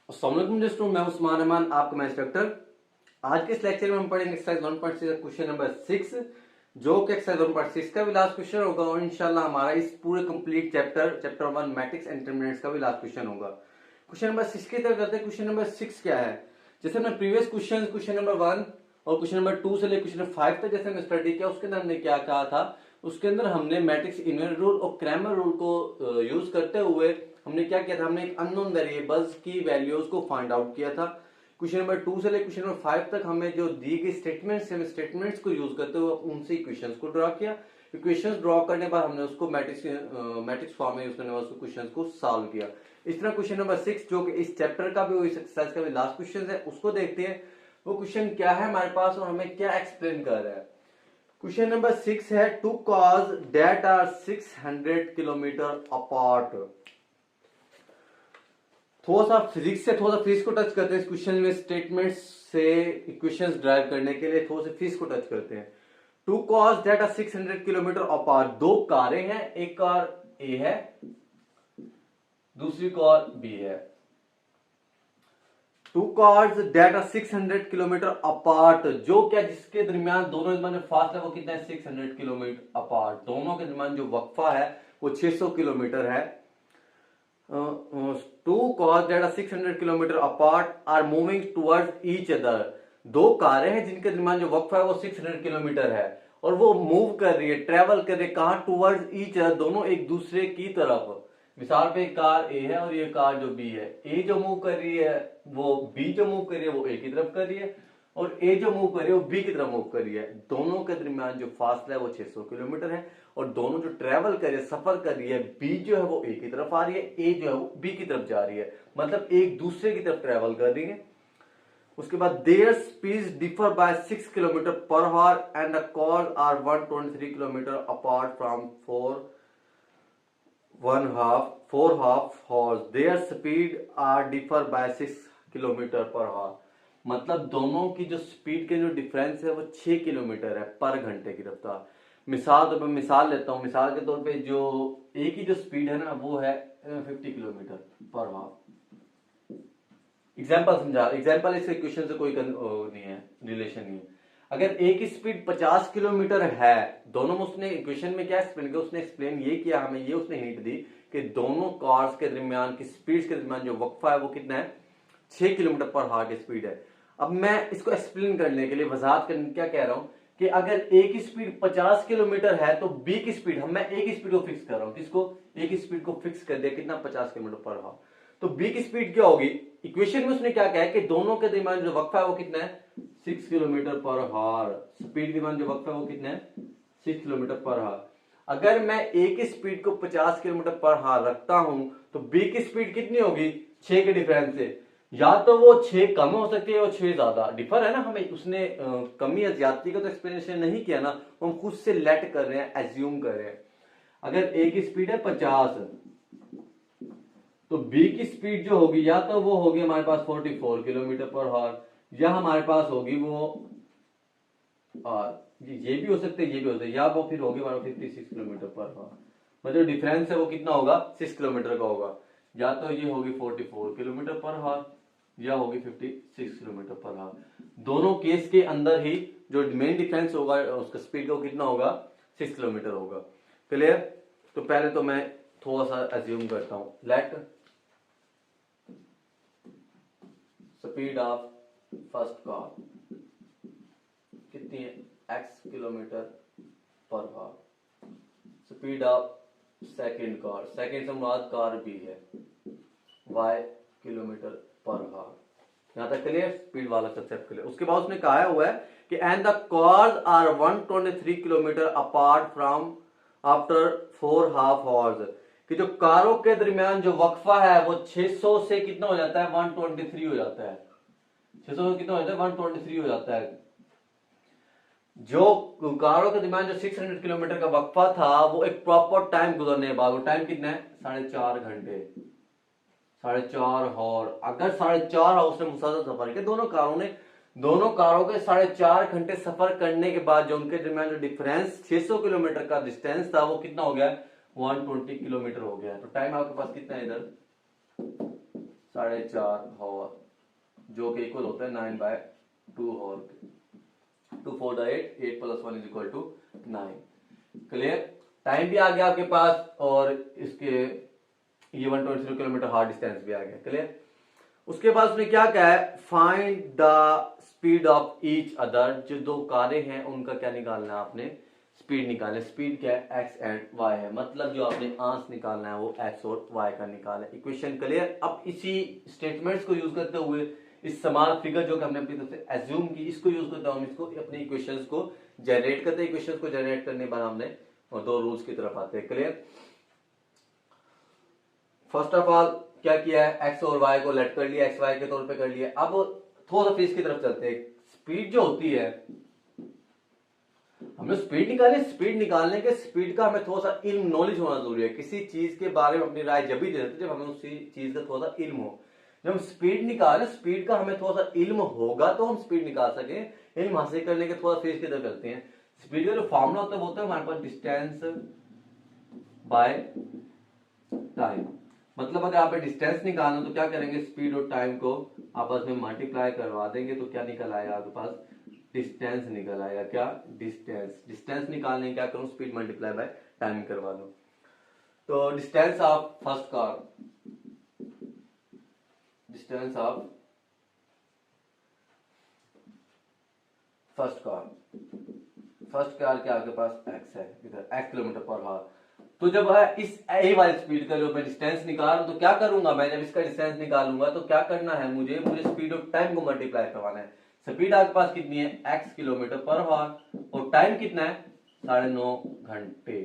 अस्सलाम वालेकुम दोस्तों, मैं उस्मान अमान, आपका मैं इंस्ट्रक्टर। आज के इस लेक्चर में हम पढ़ेंगे एक्सरसाइज 1.6 क्वेश्चन नंबर 6, जो कि एक्सरसाइज 1.6 का भी लास्ट क्वेश्चन होगा और इंशाल्लाह हमारा इस पूरे complete chapter 1 matrix and determinants का भी लास्ट क्वेश्चन होगा। क्वेश्चन नंबर 6 की तरफ जाते हैं। क्वेश्चन नंबर 6 क्या है? जैसे हमने प्रीवियस क्वेश्चन नंबर 1 और क्वेश्चन नंबर 2 से लेकर क्वेश्चन नंबर 5 तक जैसे हमने स्टडी किया, उसके अंदर हमने क्या कहा था? उसके अंदर हमने मैट्रिक्स इन्वेरिएंट रूल और क्रैमर रूल को यूज करते हुए हमने क्या किया था? हमने एक अननोन वेरिएबल्स की वैल्यूज को फाइंड आउट किया था। क्वेश्चन नंबर 2 से लेकर क्वेश्चन नंबर 5 तक हमें जो दी गई स्टेटमेंट्स को यूज करते हुए उनसे इक्वेशंस को ड्रॉ किया। इक्वेशंस ड्रॉ करने के बाद हमने उसको मैट्रिक्स फॉर्म में यूज करने वाले क्वेश्चंस को सॉल्व किया। इस तरह क्वेश्चन नंबर 6 जो कि इस चैप्टर का भी इस एक्सरसाइज का भी लास्ट क्वेश्चन है, उसको देखते हैं वो क्वेश्चन क्या है हमारे पास और हमें क्या एक्सप्लेन कर रहा है। क्वेश्चन नंबर 6 है, two cars that are 600 kilometre apart. थोड़ा सा फिजिक्स को टच करते हैं इस क्वेश्चन में। स्टेटमेंट्स से इक्वेशंस ड्राइव करने के लिए थोड़ा सा फिजिक्स को टच करते हैं। Two cars that are 600 kilometre apart. दो कारें हैं, एक कार ए है, दूसरी कार बी है। Two cars that are 600 kilometre apart, जो क्या जिसके दरमियान दोनों के फासला वो कितना है? 600 किलोमीटर अपार्ट। दोनों के दरमियान जो वक्फा है वो 600 किलोमीटर है। Two cars that are 600 kilometre apart are moving towards each other. दो कारें हैं जिनके दरमियान जो वक्फा है वो 600 किलोमीटर है और वो मूव कर रही है, ट्रेवल कर रही है। कहां? टुवर्ड्स ईच अदर, दोनों एक दूसरे की तरफ। मिसाल पे कार ए है और ये कार जो बी है। ए जो मूव कर रही है वो बी जो मूव कर रही है वो ए की तरफ कर रही है और ए जो मूव कर रही है वो बी की तरफ मूव कर रही है। दोनों के दरमियान जो फासला है वो 600 किलोमीटर है और दोनों जो ट्रेवल कर रही है, सफर कर रही है, बी जो है वो ए की तरफ आ रही है, ए जो है वो बी की तरफ जा रही है, मतलब एक दूसरे की तरफ ट्रेवल कर रही है। उसके बाद their speed differ by 6 kilometre per hour and the cars are 123 kilometre apart from four half hours. Their speed are differ by 6 kilometre per hour. मतलब दोनों की जो स्पीड के जो डिफरेंस है वो 6 किलोमीटर है पर घंटे की रफ्तार। मिसाल लेता हूं। मिसाल के तौर पे जो ए की जो स्पीड है ना वो है 50 किलोमीटर पर आवर। एग्जाम्पल समझा, एग्जाम्पल इसके क्वेश्चन से कोई नहीं है, रिलेशन नहीं है। अगर ए की स्पीड 50 किलोमीटर है, दोनों में उसने इक्वेशन में क्या एक्सप्लेन किया? उसने एक्सप्लेन ये किया, हमें ये उसने हिंट दी कि दोनों कार्स के दरमियान की स्पीड के दरमियान जो वक्फा है वो कितना है? 6 किलोमीटर पर आवर की स्पीड है। अब मैं इसको एक्सप्लेन करने के लिए वजाहत करने क्या कह रहा हूं कि अगर ए की स्पीड 50 किलोमीटर है तो बी की स्पीड, मैं ए की स्पीड को फिक्स कर रहा हूं। किसको? ए की स्पीड को फिक्स कर दिया, कितना? 50 किलोमीटर पर आवर। तो बी की स्पीड क्या होगी? इक्वेशन में उसने क्या कहा है कि दोनों के दरमियान जो वक्फा है वो कितना है? 6 किलोमीटर पर आवर। स्पीड के दरमियान जो वक्फा है वो कितना है? 6 किलोमीटर पर आवर। अगर मैं ए की स्पीड को 50 किलोमीटर पर आवर रखता हूं तो बी की स्पीड कितनी होगी? 6 के डिफरेंस से या तो वो 6 कम हो सकती है और 6 ज्यादा। डिफर है ना, हमें उसने कमी या ज्यादती का तो एक्सप्लेनेशन नहीं किया ना, हम खुद से लेट कर रहे हैं, एज्यूम कर रहे हैं। अगर ए की स्पीड है 50 तो बी की स्पीड जो होगी या तो वो होगी हमारे पास 44 किलोमीटर पर आवर या हमारे पास होगी वो ये भी हो सकते है, ये भी हो सकते है, या वो फिर होगी 56 किलोमीटर पर आवर। मतलब डिफरेंस है वो कितना होगा? 6 किलोमीटर का होगा। या तो ये होगी 44 किलोमीटर पर आवर या होगी 56 किलोमीटर पर आवर। दोनों केस के अंदर ही जो मेन डिफरेंस होगा उसका स्पीड का कितना होगा? 6 किलोमीटर होगा। क्लियर? तो पहले तो मैं थोड़ा सा एज्यूम करता हूं। Let speed of first car कितनी है? x kilometre per our. Speed of second car, second से मुराद कार भी है, y किलोमीटर पर आवर। यहां तक क्लियर? स्पीड वाला कंसेप्ट क्लियर। उसके बाद उसने कहा हुआ है कि and the cars are 123 kilometre apart from after 4 half hours. कि जो कारों के दरमियान जो वक्फा है वो 600 से कितना हो जाता है? 123 हो जाता है। 600 से कितना हो जाता है? 123 हो जाता है। जो कारों के दरमियान जो 600 किलोमीटर का वक्फा था वो एक प्रॉपर टाइम गुजरने के बाद, वो टाइम कितना है? 4.5 घंटे, 4.5 हॉर। अगर 4.5 हाउस ने मुसलसल सफर किया, दोनों कारों के 4.5 घंटे सफर करने के बाद जो उनके दरमियान जो डिफरेंस 600 किलोमीटर का डिस्टेंस था वो कितना हो गया? 120 किलोमीटर हो गया। तो टाइम आपके पास कितना है इधर? 4.5 हॉर, जो कि इक्वल होता है 9/2 हॉर। 2 4 8, 8 + 1 = 9। क्लियर। टाइम भी आ गया आपके पास और इसके ये 120 किलोमीटर हार्ड डिस्टेंस भी आ गया। क्लियर। उसके बाद उसने क्या कहा है, find the speed of each other. जो दो कारें हैं उनका क्या निकालना है आपने, स्पीड निकालना है। स्पीड क्या है, एक्स एंड वाई है, मतलब जो आपने आंसर निकालना है वो एक्स और वाई का निकालना है। Equation clear. अब इसी स्टेटमेंट्स को यूज करते हुए इस समान फिगर जो कि हमने अपनी तरफ से एज्यूम की, इसको यूज करते हुए हम इसको अपनी इक्वेशंस को जनरेट करते हैं। इक्वेशंस को जनरेट करने के बाद हमने और दो रूल्स की तरफ आते हैं। क्लियर। फर्स्ट ऑफ ऑल क्या किया है, एक्स और वाई को लेट कर लिया, एक्स वाई के तौर पे कर लिया। अब थोड़ा सा फीस की तरफ चलते हैं। स्पीड जो होती है, हमने स्पीड निकाली, स्पीड निकालने के स्पीड का हमें थोड़ा सा इल्म नॉलेज होना जरूरी है। किसी चीज के बारे में अपनी राय जब भी दे सकते जब हमें उसी चीज का थोड़ा सा इल्म हो। जब हम स्पीड निकालें, स्पीड का हमें थोड़ा सा इल्म होगा तो हम स्पीड निकाल सके। इल्म हासिल करने के थोड़ा फेस की तरफ चलते हैं। स्पीड का जो फॉर्मूला होता है वो होता है हमारे पास डिस्टेंस बाय टाइम। मतलब अगर आप डिस्टेंस निकालना तो क्या करेंगे, स्पीड और टाइम को आपस में मल्टीप्लाई करवा देंगे तो क्या निकल आएगा आपके पास, डिस्टेंस निकल आएगा। क्या, डिस्टेंस। डिस्टेंस निकालने क्या करूं, स्पीड मल्टीप्लाई बाय टाइम करवा दो। तो distance of first car, distance of first car क्या आपके पास एक्स है, इधर x किलोमीटर पर आवर। तो जब है इस ए वाली स्पीड का जो मैं डिस्टेंस निकाल रहा हूं तो क्या करूंगा मैं, जब इसका डिस्टेंस निकालूंगा तो क्या करना है मुझे स्पीड और टाइम को मल्टीप्लाई करवाना है। स्पीड आपके पास कितनी है, x किलोमीटर पर आवर, और टाइम कितना है, 9.5 घंटे।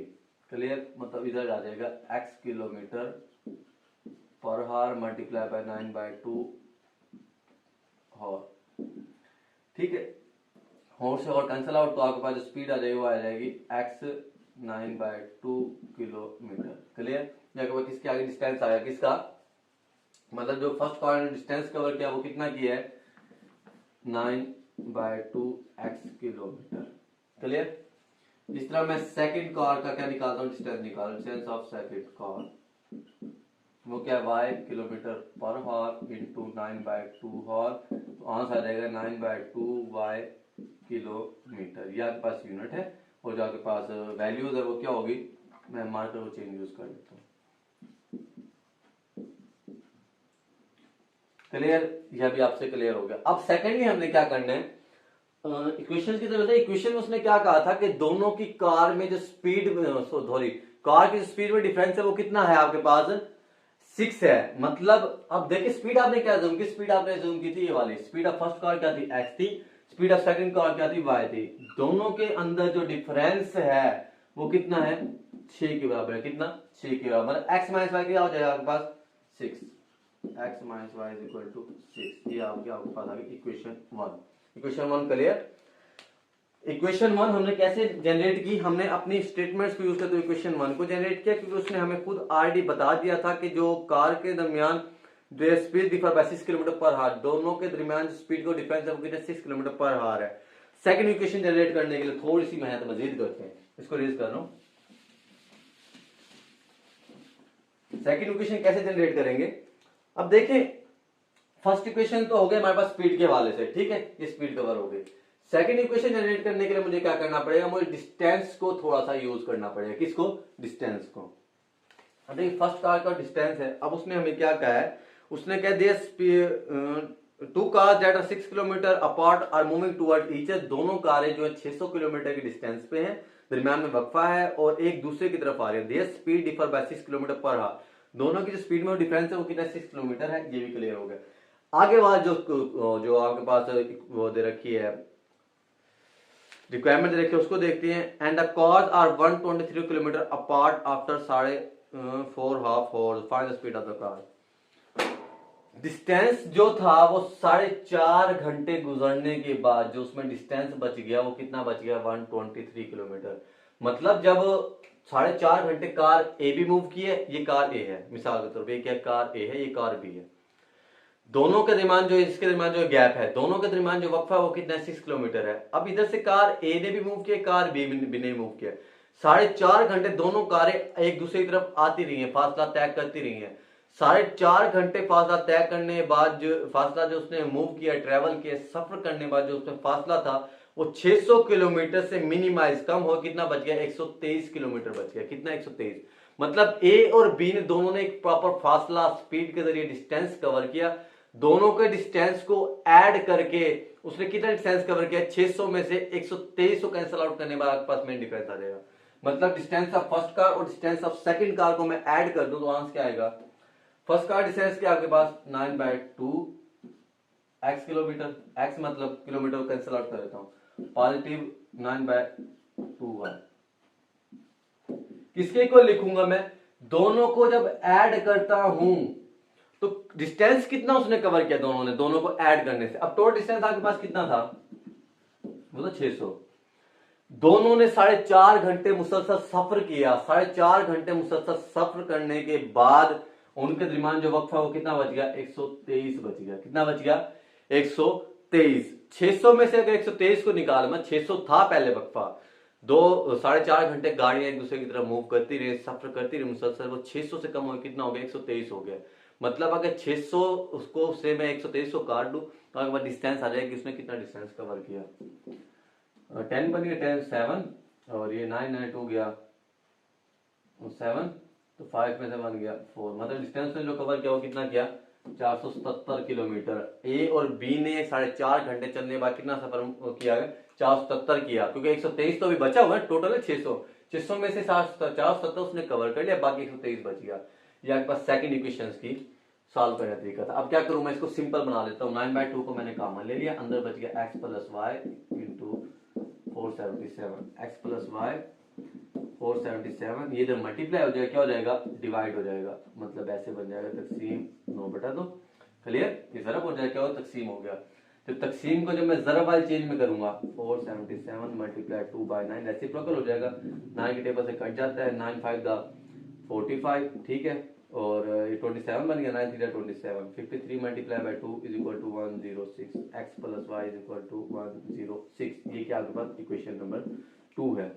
क्लियर। मतलब इधर आ जाएगा x kilometre per hour multiply by 9/2 hour. ठीक है। हॉर से और कैंसिल आउट तो आपके पास जो स्पीड आ जाएगी वो आ जाएगी x 9/2 किलोमीटर। क्लियर। आपके पास किसके आगे डिस्टेंस आया, किसका, मतलब जो फर्स्ट कार ने डिस्टेंस कवर किया वो कितना किया है, 9/2 x किलोमीटर। क्लियर। इस तरह मैं सेकंड कार का क्या निकालता हूँ, डिस्टेंस निकाल, डिस्टेंस ऑफ सेकंड कार वो क्या है, y kilometre per hour into 9/2 hour. तो आंसर आ जाएगा 9/2 y किलोमीटर। ये आपके पास यूनिट है और जो आपके पास वैल्यूज है वो क्या होगी, मैं मार्कर वो चेंज यूज कर लेता हूँ। क्लियर। यह भी आपसे क्लियर हो गया। अब सेकेंडली हमने क्या करना है, इक्वेशन की तरफ। इक्वेशन में उसने क्या कहा था कि दोनों की कार में जो स्पीड, सॉरी कार की स्पीड में डिफरेंस है वो कितना है आपके पास, 6 है। मतलब अब देखिए स्पीड आपने क्या जूम की, स्पीड आपने जूम की थी ये वाली। स्पीड ऑफ फर्स्ट कार क्या थी, x थी। स्पीड ऑफ सेकंड कार क्या थी, y थी। दोनों के अंदर जो डिफरेंस है वो कितना है, 6 के बराबर है। कितना, 6 के बराबर। मतलब x माइनस y क्या हो जाएगा आपके पास, 6। x minus y is equal to 6। ये आपके पास आ गई इक्वेशन 1। Equation 1 clear. इक्वेशन 1 हमने कैसे जनरेट की, हमने अपनी स्टेटमेंट्स को यूज करते हुए इक्वेशन 1 को जनरेट किया, क्योंकि उसने हमें खुद ऑलरेडी बता दिया था कि जो कार के दरमियान जो speed differ by 6 kilometre per our, दोनों के दरमियान स्पीड को डिफरेंस है वो कितना 6 किलोमीटर पर आवर है। सेकंड इक्वेशन जनरेट करने के लिए थोड़ी सी मेहनत मजीद करते हैं, इसको रेज कर रहा हूं। सेकंड इक्वेशन कैसे जनरेट करेंगे, अब देखें फर्स्ट इक्वेशन तो हो गया हमारे पास स्पीड के हवाले से, ठीक है, ये स्पीड कवर हो गई। सेकंड इक्वेशन जनरेट करने के लिए मुझे क्या करना पड़ेगा, मुझे डिस्टेंस को थोड़ा सा यूज करना पड़ेगा। किसको, डिस्टेंस को। अब देखिए फर्स्ट कार का डिस्टेंस है। अब उसने हमें क्या कहा है, उसने कह दिया two car that are 6 kilometre apart are moving toward each other. दोनों कारें जो है 600 किलोमीटर की डिस्टेंस पे हैं, दरमियान में वक्फा है और एक दूसरे की तरफ आ रही है। There speed differ by 6 kilometre per our. दोनों की जो स्पीड में डिफरेंस है वो कितना 6 किलोमीटर है। ये भी क्लियर हो गया। आगे बात जो आपके पास वो दे रखी है, रिक्वायरमेंट दे रखी है, उसको देखते हैं। And the cars are 123 kilometre apart after 4.5 hours, find the speed of the car. Distance जो था वो 4.5 घंटे गुजरने के बाद जो उसमें डिस्टेंस बच गया वो कितना बच गया, 123 किलोमीटर। मतलब जब 4.5 घंटे कार ए भी मूव की है, ये कार ए है मिसाल के तौर पर, क्या कार ए है, ये कार बी है। दोनों के दरमियान जो इसके दरमियान जो गैप है, दोनों के दरमियान जो वक्फा है वो कितना 6 किलोमीटर है। अब इधर से कार ए ने भी मूव किया, कार बी ने मूव किया। 4.5 घंटे दोनों कारें एक दूसरे की तरफ आती रही हैं, फासला तय करती रही हैं। 4.5 घंटे फासला तय करने के बाद जो फासला जो उसने मूव किया, ट्रेवल किया, सफर करने के बाद जो उसमें फासला था वो 600 किलोमीटर से मिनिमाइज कम हो, कितना बच गया? 123 किलोमीटर बच गया। कितना? 123। मतलब ए और बी ने दोनों ने एक प्रॉपर फासला स्पीड के जरिए डिस्टेंस कवर किया। दोनों के डिस्टेंस को ऐड करके उसने कितना डिस्टेंस कवर किया? 600 में से 123 को कैंसिल आउट करने के बाद आपके पास मेन डिफरेंस आ जाएगा। मतलब डिस्टेंस ऑफ फर्स्ट कार और डिस्टेंस ऑफ सेकंड कार को मैं ऐड कर दूं तो आंसर क्या आएगा? फर्स्ट कार डिस्टेंस क्या आपके पास? 9/2 x किलोमीटर। x मतलब किलोमीटर को कैंसिल आउट कर देता हूं, पॉजिटिव 9/2 है। किसके को लिखूंगा मैं? दोनों को जब ऐड करता हूं तो डिस्टेंस कितना उसने कवर किया दोनों ने, दोनों को ऐड करने से। अब टोटल डिस्टेंस आपके पास कितना था? वो तो 600। दोनों ने 4.5 घंटे मुसलसल सफर किया। 4.5 घंटे मुसलसल सफर करने के बाद उनके दरमियान जो वक्त था वो कितना बच गया? 123 बच गया। कितना बच गया? 123। 600 में से अगर 123 को निकाल, मैं 600 था पहले वक्फा, 4.5 घंटे गाड़ियां एक दूसरे की तरफ मूव करती रही, सफर करती रही मुसलसल, वो 600 से कम हो कितना हो गया? 123 हो गया। मतलब अगर 600 उसको से मैं 123 को काट दूं तो अगर बाद डिस्टेंस आ जाएगा कि उसने कितना डिस्टेंस कवर किया। 10 बन गया, 10 7 और ये 9 9 2 गया 7, तो 5 में से बन गया 4। मतलब डिस्टेंस ने जो कवर किया वो कितना किया? 477 किलोमीटर। ए और बी ने 4.5 घंटे चलने के बाद कितना सफर किया है? 477 किया, क्योंकि 123 तो अभी बचा हुआ है, टोटल है 600। 600 में से 470 उसने कवर कर लिया, बाकी 123 बच गया। ये आपके पास सेकंड इक्वेशन की सॉल्व करने का तरीका था। अब क्या करूं मैं? इसको सिंपल बना लेता हूं। 9/2 को मैंने कॉमन ले लिया, अंदर बच गया x plus Y into 477। x plus Y 477, ये जब मल्टीप्लाई हो जाएगा क्या हो जाएगा? डिवाइड हो जाएगा। मतलब ऐसे बन जाएगा तकसीम 9/2। क्लियर? ये जरब हो जाएगा, क्या हो? तकसीम हो गया। तो तकसीम को जब मैं जरब वाले चेंज में करूंगा 477 मल्टीप्लाई 2/9 रेसिप्रोकल हो जाएगा। 9 के टेबल से कट जाता है, 9 5 दा 45, ठीक है। और ये 27 बन गया, 9 3 27। 53 multiply by 2 is equal to 106। x plus Y is equal to 106। ये क्या आपके पास इक्वेशन नंबर 2 है।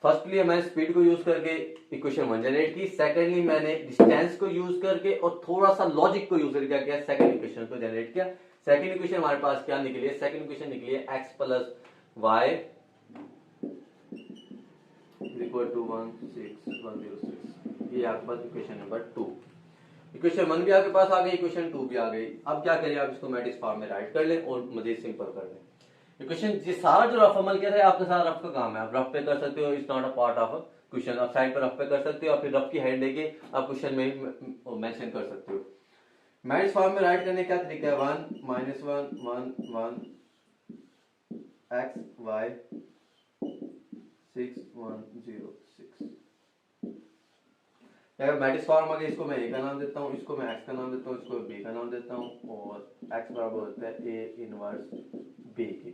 फर्स्टली मैंने स्पीड को यूज करके इक्वेशन 1 जनरेट की। सेकेंडली मैंने डिस्टेंस को यूज करके और थोड़ा सा लॉजिक को यूज करके क्या किया? सेकंड इक्वेशन को जनरेट किया। सेकंड इक्वेशन हमारे पास क्या निकली है? सेकंड इक्वेशन निकली है x plus Y equal to 106। ये आपके पास इक्वेशन नंबर 2। इक्वेशन 1 भी आपके पास आ गई, इक्वेशन 2 भी आ गई। अब क्या करिए? आप इसको मैट्रिक्स फॉर्म में राइट कर लें और मजीद सिंपल कर लें। इक्वेशन ये सारा जो रफ अमल किया था आपके साथ रफ का काम है। आप रफ पे कर सकते हो, it's not a part of question. आप साइड पर रफ पे कर सकते हो, आप फिर रफ की हेड लेके आप क्वेश्चन में मेंशन कर सकते हो। मैट्रिक्स फॉर्म में राइट करने का तरीका है 1 -1 1 1 x y 6 1 0 6। अगर मैट्रिक्स फॉर्म आ गया, इसको मैं a का नाम देता हूँ, इसको मैं x का नाम देता हूँ, इसको b का नाम देता हूँ और x बराबर होता है a इनवर्स b के।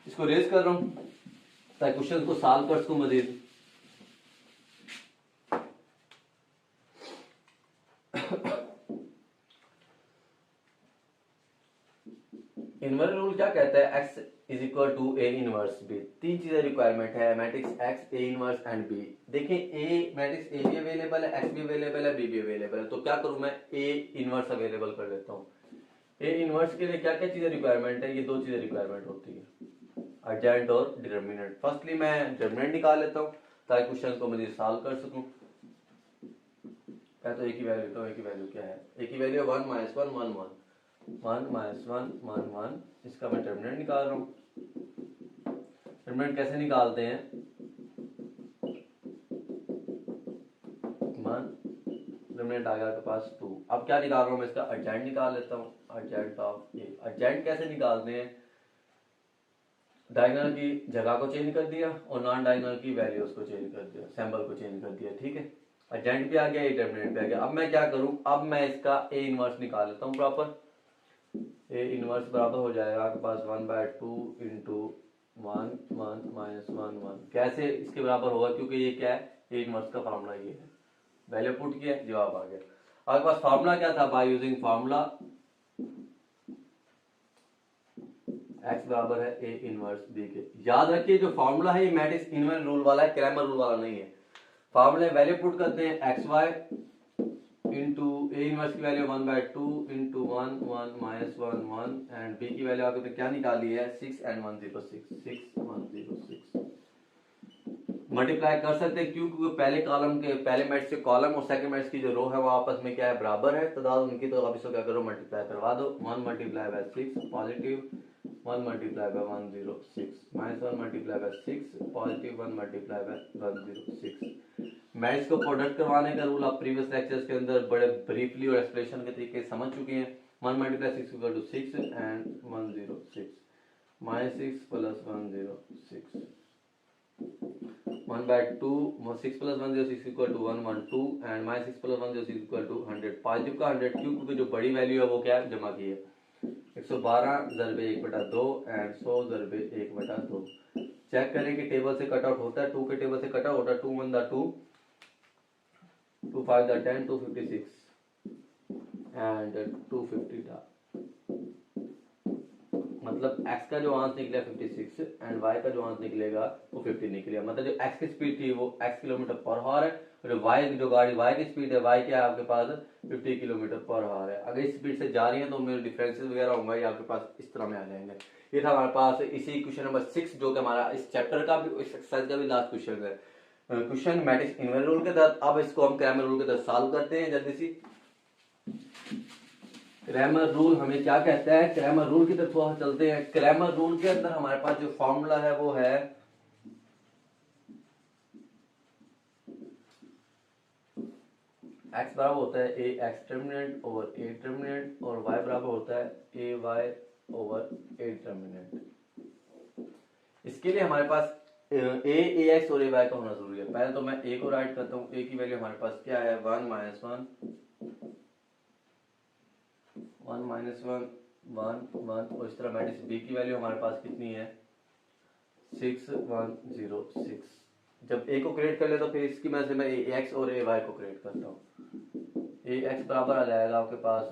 इसको रेज कर रहा हूं ताकि क्वेश्चन को सॉल्व कर सकूं मजीद। इनवर्स रूल क्या कहता है? x is equal to a inverse b। तीन चीजें रिक्वायरमेंट है matrix x, a inverse and b। देखें a मैट्रिक्स a भी अवेलेबल है, x भी अवेलेबल है, b भी अवेलेबल है। तो क्या करूं मैं? a इनवर्स अवेलेबल कर लेता हूं। a इनवर्स के लिए क्या क्या चीजें रिक्वायरमेंट है? ये दो चीजें रिक्वायरमेंट होती है, अर्जेंट और डिटरमिनेंट। फर्स्टली मैं डिटरमिनेंट निकाल लेता हूं ताकि क्वेश्चन को मुझे सॉल्व कर सकूं। तो एक ही वैल्यू, तो एक ही वैल्यू क्या है? एक ही वैल्यू 1 -1 1 1 1 -1 1 1। इसका मैं डिटरमिनेंट निकाल रहा हूं। डिटरमिनेंट कैसे निकालते हैं? 1 डिटरमिनेंट आ गया आपके पास 2। अब क्या निकाल रहा हूं मैं? इसका अर्जेंट निकाल लेता हूं। Urgent of A. अर्जेंट कैसे निकालते हैं? डायगोनल की जगह को चेंज कर दिया और नॉन डायगोनल की वैल्यूज को चेंज कर दिया, सिंबल को चेंज कर दिया, ठीक है। अर्जेंट भी आ गया, डिटरमिनेंट भी आ गया। अब मैं क्या करूं? अब मैं इसका ए इनवर्स निकाल लेता हूं प्रॉपर। ए इनवर्स बराबर हो जाएगा आपके पास 1/2 इंटू 1 1 -1 1। कैसे इसके बराबर होगा? क्योंकि ये क्या है? ए इनवर्स का फार्मूला ये है। वैल्यू पुट किया, जवाब आ गया। आपके पास फार्मूला क्या था? बाय यूजिंग फार्मूला x बराबर है a इनवर्स b के। याद रखिए जो फार्मूला है ये मैट्रिक्स इनवर्स रूल वाला है, क्रैमर रूल वाला नहीं है। फार्मूले वैल्यू पुट करते हैं xy इंटू ए इनवर्स की value 1/2 into 1 1 minus 1 1 and B की वैल्यू आपने क्या निकाली है 6 एंड 106 6106 मल्टीप्लाई कर सकते हैं क्यों, क्योंकि पहले कॉलम के पहले मैट्रिक्स के कॉलम और सेकंड मैट्रिक्स की जो रो है वो आपस में क्या है बराबर है, तो उनकी तो आप इसको क्या करो मल्टीप्लाई करवा दो। 1 multiply bye 6 positive 1 multiply bye 106 minus 1 multiply bye 6 positive 1 multiply bye 106। Matrix को प्रोडक्ट करवाने का रूल आप प्रीवियस लेक्चर्स के अंदर बड़े ब्रीफली और एक्सप्लेनेशन के तरीके से समझ चुके हैं। 1 multiply 6 equal to 6 and 106 minus 6 plus 106 1/2 6 plus 106 equal to 112 and minus 6 plus 106 equal to 100। Positive का 100 क्यों, क्योंकि जो बड़ी वैल्यू है वो क्या है जमा की है 112 ज़रबे 1/2 एंड 100 ज़रबे 1/2। चेक करें कि टेबल से कट आउट होता है, 2 के टेबल से कट आउट होता है, 2 1 2 2 5 10 256 एंड 250 मतलब x का जो आंसर निकला 56 एंड y का जो आंसर निकलेगा वो 50 निकलेगा। मतलब जो x की स्पीड थी वो x किलोमीटर पर हॉर है और y जो गाड़ी y की स्पीड है y क्या है आपके पास 50 किलोमीटर पर हॉर है। अगर इस स्पीड से जा रही है तो मेरे डिफरेंसेस वगैरह होंगे ये आपके पास इस तरह में आ जाएंगे। ये था हमारे पास इसी क्वेश्चन नंबर 6 जो कि हमारा इस चैप्टर का भी इस एक्सरसाइज का भी लास्ट क्वेश्चन है। क्वेश्चन मैट्रिक्स इनवर्स रूल के तहत। अब इसको हम क्रैमर रूल के तहत सॉल्व करते हैं जल्दी सी। क्रैमर रूल हमें क्या कहता है, क्रैमर रूल की तरफ थोड़ा चलते हैं। क्रैमर रूल के अंदर हमारे पास जो फॉर्मूला है वो है x बराबर होता है ए एक्स टर्मिनेंट ओवर ए टर्मिनेंट और y बराबर होता है ए वाई ओवर ए टर्मिनेंट। इसके लिए हमारे पास ए एक्स और ए वाई का होना जरूरी है। पहले तो मैं ए को राइट करता हूँ। ए की वैल्यू हमारे पास क्या है 1 माइनस 1 1 माइनस 1 1 1 और इस तरह मैट्रिक्स बी की वैल्यू हमारे पास कितनी है 6 1 0 6। जब ए को क्रिएट कर ले तो फिर इसकी वजह से मैं ए एक्स और ए वाई को क्रिएट करता हूँ। ए एक्स बराबर आ जाएगा आपके पास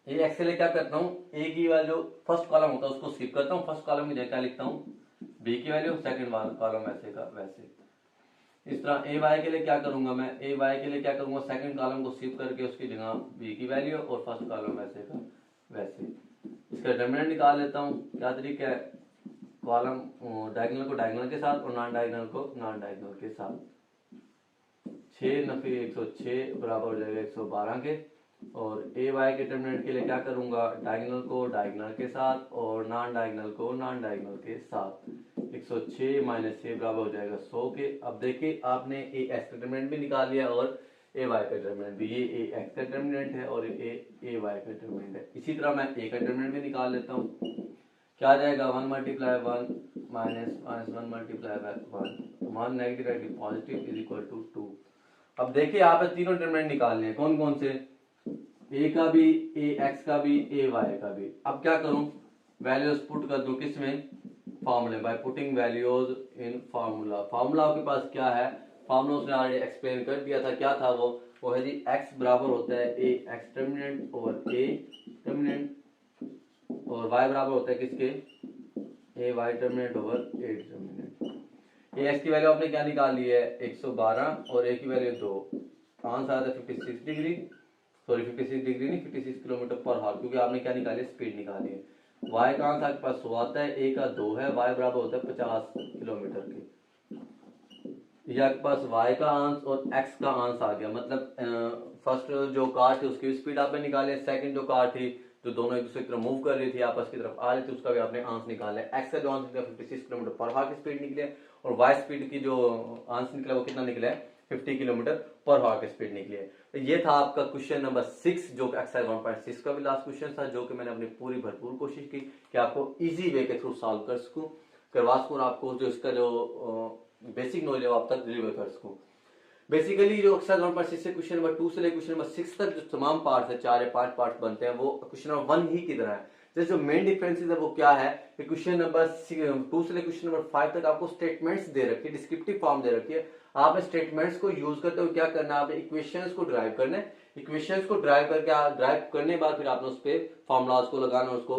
ए एक्स के लिए क्या करता हूँ ए की वैल्यू फर्स्ट कॉलम होता है उसको स्किप करता हूँ, फर्स्ट कॉलम की जगह क्या लिखता हूँ बी की वैल्यू, सेकंड कॉलम वैसे का वैसे। इस तरह ए वाई के लिए क्या करूंगा मैं ए वाई के लिए क्या करूंगा सेकंड कॉलम को स्किप करके उसकी जगह बी की वैल्यू और फर्स्ट कॉलम वैसे का वैसे। इसका डिटरमिनेंट निकाल लेता हूँ। क्या तरीका है कॉलम डायगोनल को डायगोनल के साथ और नॉन डायगोनल को नॉन डायगोनल के साथ। 6 9 106 बराबर हो जाएगा 112 के। और ए वाई के डिटरमिनेंट के लिए क्या करूंगा डायगोनल को डायगोनल के साथ और नॉन डायगोनल को नॉन डायगोनल के साथ। 106 माइनस 6 बराबर हो जाएगा 100 के। अब देखिए आपने ए एक्स का डिटरमिनेंट भी निकाल लिया और ए वाई का डिटरमिनेंट भी। ये ए एक्स का डिटरमिनेंट है और ए वाई का डिटरमिनेंट है। इसी तरह मैं ए का डिटरमिनेंट भी निकाल लेता हूँ। क्या आ जाएगा 1 multiply 1 minus 1 multiply by 1 negative positive is equal to 2। अब देखिए आप तीनों डिटरमिनेंट निकालने हैं कौन कौन से ए का भी ए एक्स का भी ए वाई का भी। अब क्या करूं वैल्यूज पुट कर दूं किसमें फॉर्मूले by putting values in formula. Formula आपके पास क्या है फार्मूला उसने ऑलरेडी एक्सप्लेन कर दिया था। क्या था वो है जी x बराबर होता है ए एक्स टर्मिनेंट ओवर ए टर्मिनेंट और y बराबर होता है किसके ए वाई टर्मिनेंट ओवर ए टर्मिनेंट। ए एक्स की वैल्यू आपने क्या निकाल ली है 112 और ए की वैल्यू 2। आंसर आता है 56 डिग्री, सॉरी 56 डिग्री नहीं 56 किलोमीटर पर हावर क्योंकि आपने क्या निकाली स्पीड निकाली है। y का आंसर आपके पास 100 आता है, a का 2 है, y बराबर होता है 50 किलोमीटर के। ये आपके पास y का आंसर और x का आंसर आ गया। मतलब फर्स्ट जो कार थी उसकी स्पीड आपने निकाली, सेकंड जो कार थी जो दोनों एक दूसरे की तरफ मूव कर रही थी आपस की तरफ आ रही थी उसका भी आपने आंसर निकाला है। x का जो आंसर निकला 56 किलोमीटर पर हावर की स्पीड निकली है और y स्पीड की जो आंसर निकला वो कितना निकला है 50 किलोमीटर पर हावर की स्पीड निकली है। तो ये था आपका क्वेश्चन नंबर 6 जो एक्सरसाइज 1.6 का भी लास्ट क्वेश्चन था जो कि मैंने अपनी पूरी भरपूर कोशिश की कि आपको इजी वे के थ्रू सॉल्व कर सकूं करवा सकूं आपको जो इसका जो बेसिक नॉलेज है आप तक डिलीवर कर सकूं। बेसिकली जो एक्सरसाइज 1.6 से क्वेश्चन नंबर 2 से लेकर क्वेश्चन नंबर 6 तक जो तमाम पार्ट्स है 4 या 5 पार्ट्स बनते हैं वो क्वेश्चन नंबर 1 ही की तरह है। जैसे जो मेन डिफरेंसेस है वो क्या है कि क्वेश्चन नंबर 2 से लेकर क्वेश्चन नंबर 5 तक आपको स्टेटमेंट्स दे रखी है, डिस्क्रिप्टिव फॉर्म दे रखी है। आपने स्टेटमेंट्स को यूज करते हुए क्या करना है आपने इक्वेशंस को ड्राइव करना है। इक्वेशंस को ड्राइव करके ड्राइव करने के बाद फिर आपने उस पर फॉर्मुलाज को लगाना और उसको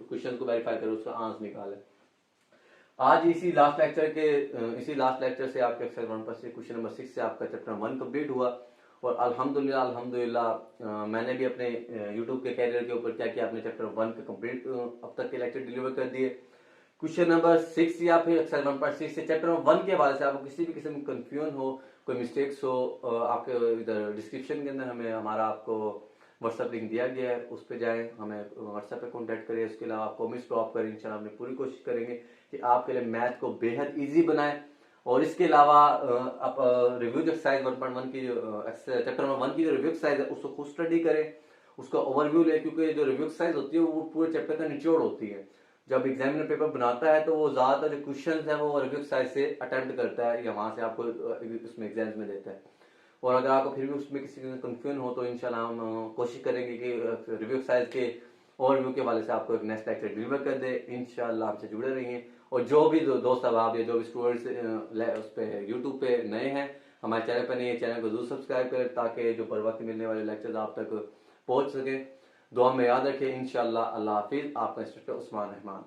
क्वेश्चन को वेरीफाई कर उसका आंसर निकाले। आज इसी लास्ट लेक्चर से आपके एक्सरसाइज 1 पर से क्वेश्चन नंबर 6 से आपका चैप्टर 1 कंप्लीट हुआ और अल्हम्दुलिल्लाह अल्हम्दुलिल्लाह मैंने भी अपने यूट्यूब के कैरियर के ऊपर क्या किया, अपने चैप्टर 1 के कंप्लीट अब तक के लेक्चर डिलीवर कर दिए। क्वेश्चन नंबर 6 या फिर एक्सरसाइज 1.6 से चैप्टर नंबर 1 के हवाले से आपको किसी भी किस्म की कंफ्यूजन हो, कोई मिस्टेक्स हो, आपके इधर डिस्क्रिप्शन के अंदर हमें हमारा आपको व्हाट्सएप लिंक दिया गया है, उस पर जाएं, हमें व्हाट्सएप पे कांटेक्ट करें। इसके अलावा आप कमेंट्स ड्रॉप करें, इंशाल्लाह हमने पूरी कोशिश करेंगे कि आपके लिए मैथ को बेहद ईजी बनाएं। और इसके अलावा आप रिव्यू एक्सरसाइज 1.1 की चैप्टर नंबर 1 की जो रिव्यू एक्सरसाइज है उसको खुद स्टडी करें, उसका ओवरव्यू ले, क्योंकि जो रिव्यू एक्सरसाइज होती है वो पूरे चैप्टर का निचोड़ होती है। जब एग्जामिनर पेपर बनाता है तो वो ज्यादातर जो क्वेश्चंस है वो रिव्यू एक्सरसाइज से अटेम्प्ट करता है या वहां से आपको उसमें एग्जाम्स में देता है। और अगर आपको फिर भी उसमें किसी कंफ्यूजन हो तो इंशाल्लाह हम कोशिश करेंगे कि रिव्यू एक्सरसाइज के ओवरव्यू के हवाले से आपको एक नेक्स्ट लेक्चर डिलीवर कर दे। इंशाल्लाह हमसे जुड़े रहिए। और जो भी दोस्त अहबाब या जो भी स्टूडेंट्स उस पे यूट्यूब पे नए हैं, हमारे चैनल पर नहीं है, चैनल को जरूर सब्सक्राइब करें ताकि जो बर वक्त मिलने वाले लेक्चर्स आप तक पहुंच सके। दुआ में याद रखें। इंशाल्लाह। अल्लाह हाफिज। आपका इंस्ट्रक्टर उस्मान रहमान।